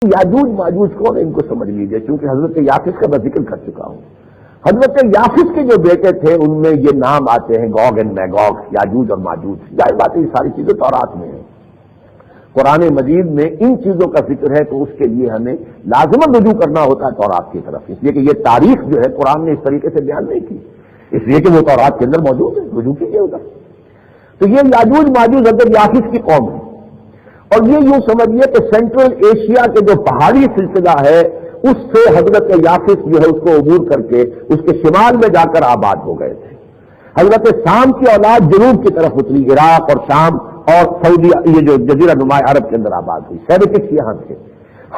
یاجوج ماجوج کون ہے ان کو سمجھ لیجئے، چونکہ حضرت یافس کا میں ذکر کر چکا ہوں۔ حضرت یافس کے جو بیٹے تھے ان میں یہ نام آتے ہیں گوگ اینڈ میگوگ، یاجوج اور ماجوج۔ ظاہر بات ہے یہ ساری چیزیں تورات میں ہیں، قرآن مجید میں ان چیزوں کا ذکر ہے تو اس کے لیے ہمیں لازماً رجوع کرنا ہوتا ہے تورات کی طرف، اس لیے کہ یہ تاریخ جو ہے قرآن نے اس طریقے سے بیان نہیں کی، اس لیے کہ وہ تورات کے اندر موجود ہے، رجوع کیجیے ادھر۔ تو یہ یاجوج ماجوج حضرت یافس کی قوم ہے، اور یہ یوں سمجھیے کہ سینٹرل ایشیا کے جو پہاڑی سلسلہ ہے اس سے حضرت یافس جو ہے اس کو عبور کر کے اس کے شمال میں جا کر آباد ہو گئے تھے۔ حضرت سام کی اولاد جنوب کی طرف اتری، عراق اور شام اور سعودی، یہ جو جزیرہ نما عرب کے اندر آباد ہوئی، سیمیٹکس یہاں تھے۔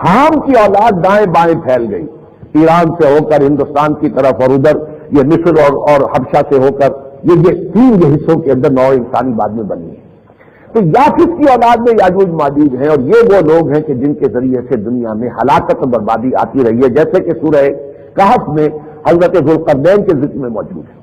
حام کی اولاد دائیں بائیں پھیل گئی، ایران سے ہو کر ہندوستان کی طرف، اور ادھر یہ مصر اور حبشہ سے ہو کر یہ تین حصوں کے اندر نوع انسانی بعد میں بنی ہے۔ تو یافس کی اولاد میں یاجوج ماجوج ہیں، اور یہ وہ لوگ ہیں کہ جن کے ذریعے سے دنیا میں ہلاکت اور بربادی آتی رہی ہے، جیسے کہ سورہ کہف میں حضرت ذوالقرنین کے ذکر میں موجود ہے۔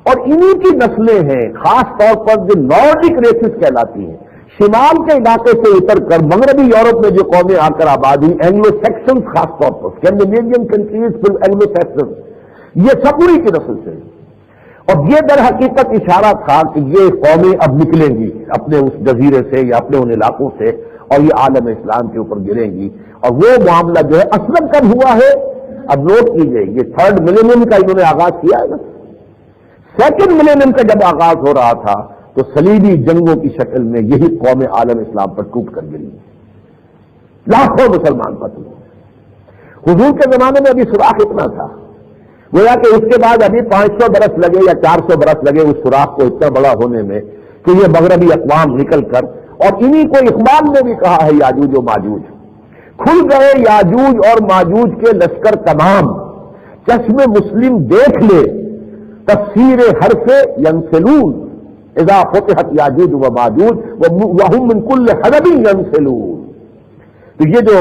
اور انہی کی نسلیں ہیں خاص طور پر جو نارڈک ریسز کہلاتی ہیں، شمال کے علاقے سے اتر کر مغربی یورپ میں جو قومیں آ کر آباد ہوئی، اینگلو سیکسنز، خاص طور پر اسکینڈینیوین کنٹریز، پھر اینگلو سیکسنز، یہ سب انہی کی نسل سے ہیں۔ اور یہ در حقیقت اشارہ تھا کہ یہ قومیں اب نکلیں گی اپنے اس جزیرے سے یا اپنے ان علاقوں سے، اور یہ عالم اسلام کے اوپر گریں گی۔ اور وہ معاملہ جو ہے اصلاً کب ہوا ہے، اب نوٹ کیجئے، یہ 3rd ملینیم کا انہوں نے آغاز کیا ہے نا۔ 2nd ملینیم کا جب آغاز ہو رہا تھا تو صلیبی جنگوں کی شکل میں یہی قوم عالم اسلام پر ٹوٹ کر گری، لاکھوں مسلمان قتل ہوئے۔ حضور کے زمانے میں ابھی سوراخ اتنا تھا، گویا کہ اس کے بعد ابھی 500 برس لگے یا 400 برس لگے اس سوراخ کو اتنا بڑا ہونے میں کہ یہ مغربی اقوام نکل کر، اور انہی کو اقبال نے بھی کہا ہے یاجوج و ماجوج، کھل گئے یاجوج اور ماجوج کے لشکر تمام، چشم مسلم دیکھ لے تفسیر حرف ینسلون، اذا فتحت یاجوج و ماجوج وهم من کل حدب ینسلون۔ تو یہ جو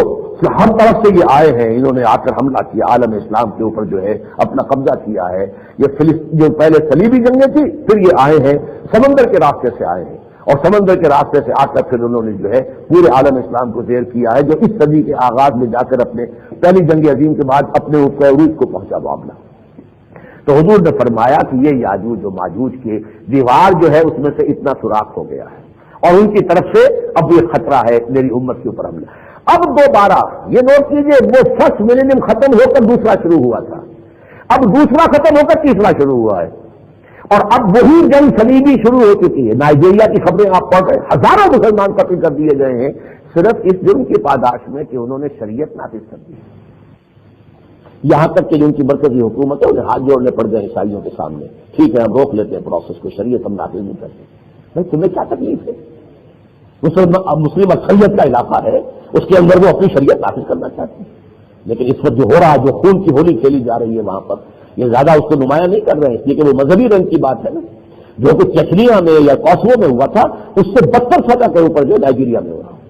ہر طرف سے یہ آئے ہیں، انہوں نے آ کر حملہ کیا، عالم اسلام کے اوپر جو ہے اپنا قبضہ کیا ہے۔ یہ جو پہلے صلیبی جنگیں تھی، پھر یہ آئے ہیں سمندر کے راستے سے آئے ہیں، اور سمندر کے راستے سے آ کر پھر انہوں نے جو ہے پورے عالم اسلام کو زیر کیا ہے، جو اس صدی کے آغاز میں جا کر اپنے پہلی جنگ عظیم کے بعد اپنے عروج کو پہنچا معاملہ۔ تو حضور نے فرمایا کہ یہ یاجوج و ماجوج کی دیوار جو ہے اس میں سے اتنا سوراخ ہو گیا ہے، اور ان کی طرف سے اب یہ خطرہ ہے میری امت کے اوپر حملہ۔ اب دوبارہ یہ نوٹ کیجئے، وہ 1st ملینیم ختم ہو کر دوسرا شروع ہوا تھا، اب دوسرا ختم ہو کر تیسرا شروع ہوا ہے، اور اب وہی جنگ صلیبی شروع ہو چکی ہے۔ نائجیریا کی خبریں آپ پڑھ رہے ہیں، ہزاروں مسلمان قتل کر دیے گئے ہیں صرف اس جرم کی پاداش میں کہ انہوں نے شریعت نافذ کر دی، یہاں تک کہ جو ان کی مرکزی حکومت ہے انہیں ہاتھ جوڑنے پڑ گئے عیسائیوں کے سامنے، ٹھیک ہے ہم روک لیتے ہیں پروسیس کو، شریعت ہم نافذ نہیں کرتے۔ بھائی تمہیں کیا تکلیف ہے؟ مسلم اکثریت کا علاقہ ہے، اس کے اندر وہ اپنی شریعت نافذ کرنا چاہتے ہیں، لیکن اس وقت جو ہو رہا ہے، جو خون کی ہولی کھیلی جا رہی ہے وہاں پر، یہ زیادہ اس کو نمایاں نہیں کر رہے ہیں، اس لیے کہ وہ مذہبی رنگ کی بات ہے نا۔ جو کچھ چچنیا میں یا کوسوو میں ہوا تھا اس سے بدتر سزا کے اوپر جو نائجیریا میں ہو رہا ہے،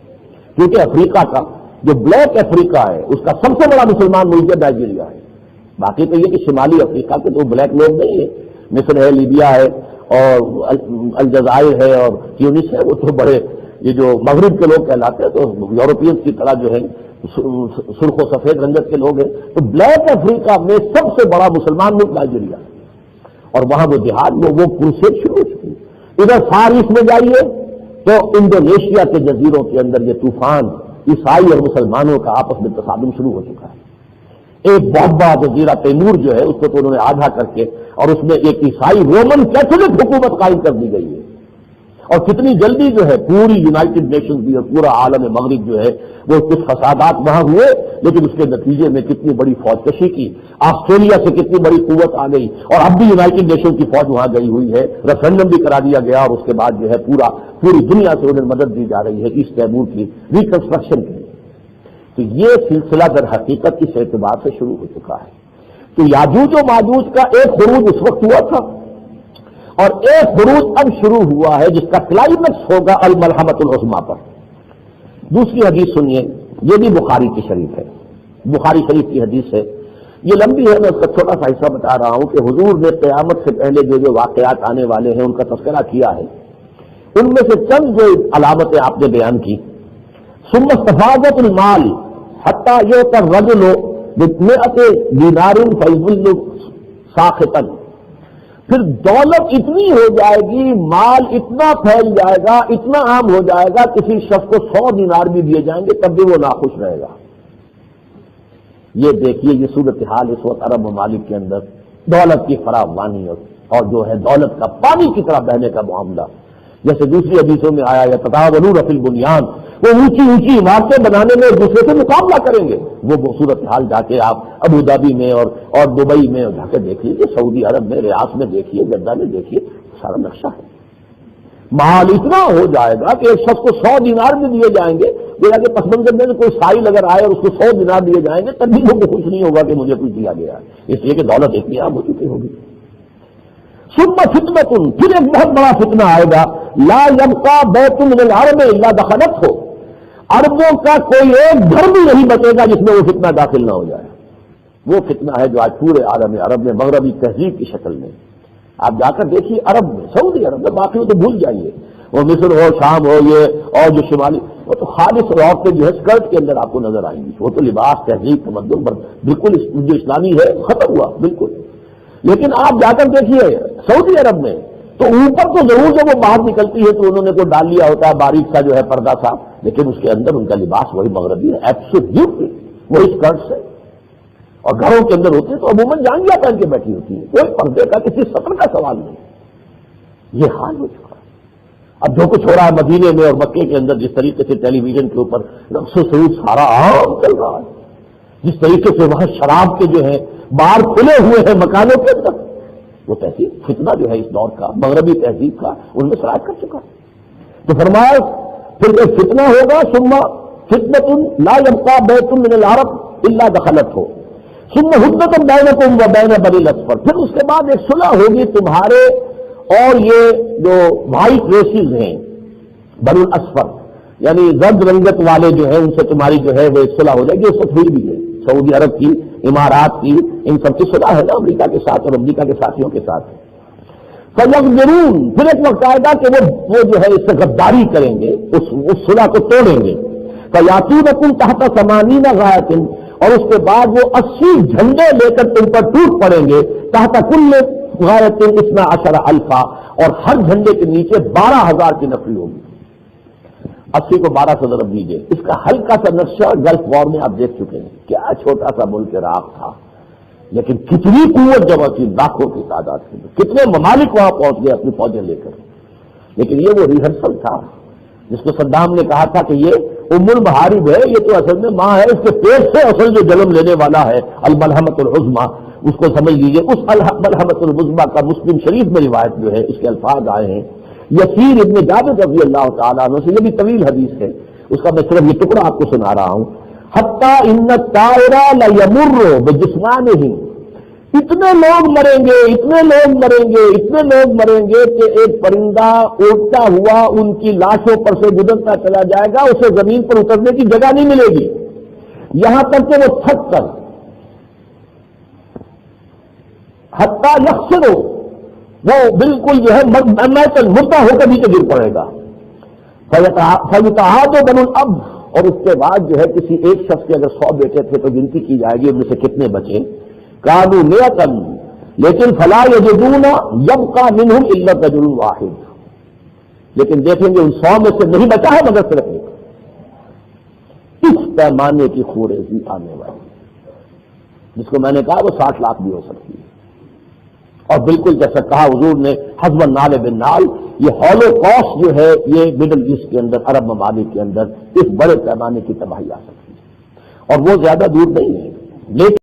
کیونکہ افریقہ کا جو بلیک افریقہ ہے اس کا سب سے بڑا مسلمان ملک نائجیریا ہے۔ باقی تو یہ کہ شمالی افریقہ کے تو بلیک لوگ نہیں ہیں، مصر ہے، لیبیا ہے، اور الجزائر ہے، اور تیونس ہے، وہ تو بڑے یہ جو مغرب کے لوگ کہلاتے ہیں، تو یورپین کی طرح جو ہے سرخ و سفید رنگت کے لوگ ہیں۔ تو بلیک افریقہ میں سب سے بڑا مسلمان ملک نائجیریا ہے، اور وہاں وہ جہاد میں وہ کرسیڈ شروع ہو چکی ہے۔ ادھر فار ایسٹ میں جائیے تو انڈونیشیا کے جزیروں کے اندر یہ طوفان عیسائی اور مسلمانوں کا آپس میں تصادم شروع ہو چکا ہے۔ ایک بہت بڑا جزیرہ تیمور جو ہے اس کو تو انہوں نے آدھا کر کے، اور اس میں ایک عیسائی رومن کیتھولک حکومت قائم کر دی گئی ہے، اور کتنی جلدی جو ہے پوری یونائٹڈ نیشنز بھی اور پورا عالم مغرب جو ہے وہ کچھ فسادات وہاں ہوئے، لیکن اس کے نتیجے میں کتنی بڑی فوج کشی کی، آسٹریلیا سے کتنی بڑی قوت آ گئی، اور اب بھی یونائٹڈ نیشن کی فوج وہاں گئی ہوئی ہے، ریفرنڈم بھی کرا دیا گیا، اور اس کے بعد جو ہے پوری دنیا سے انہیں مدد دی جا رہی ہے ایسٹ تیمور کی ریکنسٹرکشن کے لیے۔ تو یہ سلسلہ در حقیقت اس اعتبار سے شروع ہو چکا ہے۔ تو یاجوج و ماجوج کا ایک خروج اس وقت ہوا تھا، اور ایک خروج اب شروع ہوا ہے جس کا کلائمیکس ہوگا الملحمۃ العظمیٰ پر۔ دوسری حدیث سنیے، یہ بھی بخاری کی شریف ہے، بخاری شریف کی حدیث ہے، یہ لمبی ہے، میں اس کا چھوٹا سا حصہ بتا رہا ہوں کہ حضور نے قیامت سے پہلے جو واقعات آنے والے ہیں ان کا تذکرہ کیا ہے، ان میں سے چند جو علامتیں آپ نے بیان کی۔ ثم استفاضت المال حتی یؤتی الرجل بمئۃ دینار فیظل ساخطا، پھر دولت اتنی ہو جائے گی، مال اتنا پھیل جائے گا، اتنا عام ہو جائے گا، کسی شخص کو 100 دینار بھی دیے جائیں گے تب بھی وہ ناخوش رہے گا۔ یہ دیکھیے یہ صورتحال اس وقت عرب ممالک کے اندر، دولت کی فراوانی اور جو ہے دولت کا پانی کی طرح بہنے کا معاملہ، جیسے دوسری حدیثوں میں آیا یا تتاولون فی البنیان، وہ اونچی اونچی عمارتیں بنانے میں ایک دوسرے سے مقابلہ کریں گے۔ وہ صورتحال جا کے آپ ابو ظبی میں اور دبئی میں جا کے دیکھ لیجیے، سعودی عرب میں، ریاض میں دیکھیے، جدہ میں دیکھیے، سارا نقشہ ہے۔ مال اتنا ہو جائے گا کہ ایک شخص کو 100 دینار بھی دیے جائیں گے، گویا کہ پس منظر میں کوئی سائل اگر آئے اور اس کو 100 دینار دیے جائیں گے تب بھی وہ خوش نہیں ہوگا کہ مجھے کچھ دیا گیا ہے، اس لیے کہ دولت اتنی عام ہو چکی ہوگی۔ ثم فتنۃ، پھر ایک بہت بڑا فتنہ آئے گا، لا یبقى بیت من العرب الا دخلته، عربوں کا کوئی ایک گھر بھی نہیں بچے گا جس میں وہ فتنہ داخل نہ ہو جائے۔ وہ فتنہ ہے جو آج پورے عالم عرب میں مغربی تہذیب کی شکل میں، آپ جا کر دیکھیے عرب میں، سعودی عرب میں، باقی وہ تو بھول جائیے، وہ مصر ہو، شام ہو، یہ اور جو شمالی، وہ تو خالص عورتیں جو ہے اسکرٹ کے اندر آپ کو نظر آئیں گی، وہ تو لباس، تہذیب، تمدن بالکل جو اسلامی ہے ختم ہوا بالکل۔ لیکن آپ جا کر دیکھیے سعودی عرب میں تو اوپر تو ضرور جب وہ باہر نکلتی ہے تو انہوں نے کوئی ڈال لیا ہوتا ہے باریک سا جو ہے پردہ سا، لیکن اس کے اندر ان کا لباس وہی مغربی ہے، ایبسولوٹلی وہی اسکرٹس ہے، اور گھروں کے اندر ہوتے ہیں تو عموماً جانگیاں پہن کے بیٹھی ہوتی ہے، کوئی پردے کا کسی سطر کا سوال نہیں۔ یہ حال ہو چکا ہے۔ اب جو کچھ ہو رہا ہے مدینے میں اور مکے کے اندر، جس طریقے سے ٹیلی ویژن کے اوپر رقص و سرود سارا عام چل رہا ہے، جس طریقے سے وہاں شراب کے جو ہے بار کھلے ہوئے ہیں مکانوں کے اندر، وہ تہذیب فتنہ جو ہے اس دور کا مغربی تہذیب کا ان میں سرایت کر چکا ہے۔ تو فرمایا پھر ایک فتنہ ہوگا، ثم فتنۃ لا یبقى بیت من العرب الا دخلته، ثم حدۃ بینکم وبین بنی الاصفر، پھر اس کے بعد ایک صلح ہوگی تمہارے اور یہ جو وائٹ ریسز ہیں بنی الاصفر، یعنی زرد رنگت والے جو ہیں ان سے تمہاری جو ہے وہ ایک صلح ہو جائے گی۔ اس وقت ہوئی بھی ہے سعودی عرب کی، امارات کی، ان سب کی صلح ہے نا امریکہ کے ساتھ اور امریکہ کے ساتھیوں کے ساتھ۔ فَيَغْدِرُونَ، پھر ایک وقت آئے گا کہ وہ جو ہے اس سے غداری کریں گے، اس صلح کو توڑیں گے۔ فَيَأْتُونَكُمْ تَحْتَ 80 غَایَةٍ، اور اس کے بعد وہ 80 جھنڈے لے کر تم پر ٹوٹ پڑیں گے، تحت کل غایۃ 12,000، اور ہر جھنڈے کے نیچے 12,000 کی نفری ہوگی۔ 80 کو 12 سے ضرب دیجیے، اس کا ہلکا سا نقشہ گلف وار میں آپ دیکھ چکے ہیں، کیا چھوٹا سا ملک عراق تھا، لیکن کتنی قوت جمع کی، لاکھوں کی تعداد کے، کتنے ممالک وہاں پہنچ گئے اپنی فوجیں لے کر۔ لیکن یہ وہ ریہرسل تھا جس کو صدام نے کہا تھا کہ یہ ام المحارب ہے، یہ تو اصل میں ماں ہے، اس کے پیٹ سے اصل جو جنم لینے والا ہے الملحمۃ العظمیٰ، اس کو سمجھ لیجیے۔ اس ملحمۃ العظمیٰ کا مسلم شریف میں روایت جو ہے اس کے الفاظ آئے ہیں، یسیر ابن جابر رضی اللہ تعالیٰ عنہ سے، یہ بھی طویل حدیث ہے، اس کا میں صرف یہ ٹکڑا آپ کو سنا رہا ہوں۔ حتیٰ ان الطائر لیمر بجسمانہ، اتنے لوگ مریں گے، اتنے لوگ مریں گے، اتنے لوگ مریں گے کہ ایک پرندہ اڑتا ہوا ان کی لاشوں پر سے گزرتا چلا جائے گا، اسے زمین پر اترنے کی جگہ نہیں ملے گی، یہاں تک کہ وہ تھک کر حتیٰ یخسر، وہ بالکل جو ہے مردہ ہو کر نیچے گر پڑے گا۔ فیتعاد بنو الاب، اور اس کے بعد جو ہے کسی ایک شخص کے اگر 100 بیٹے تھے تو گنتی کی جائے گی ان میں سے کتنے بچے، کانوا مئۃ، لیکن فلا یجدون یبقى منهم الا رجل واحد، لیکن دیکھیں گے ان 100 میں سے نہیں بچا ہے مگر صرف ایک۔ اس پیمانے کی خوریزی آنے والی جس کو میں نے کہا وہ 60 لاکھ بھی ہو سکتی ہے، اور بالکل جیسا کہا حضور نے حسب النال بالنال، یہ ہولوکاسٹ جو ہے یہ مڈل ایسٹ کے اندر، عرب ممالک کے اندر اس بڑے پیمانے کی تباہی آ سکتی ہے، اور وہ زیادہ دور نہیں ہے، لیکن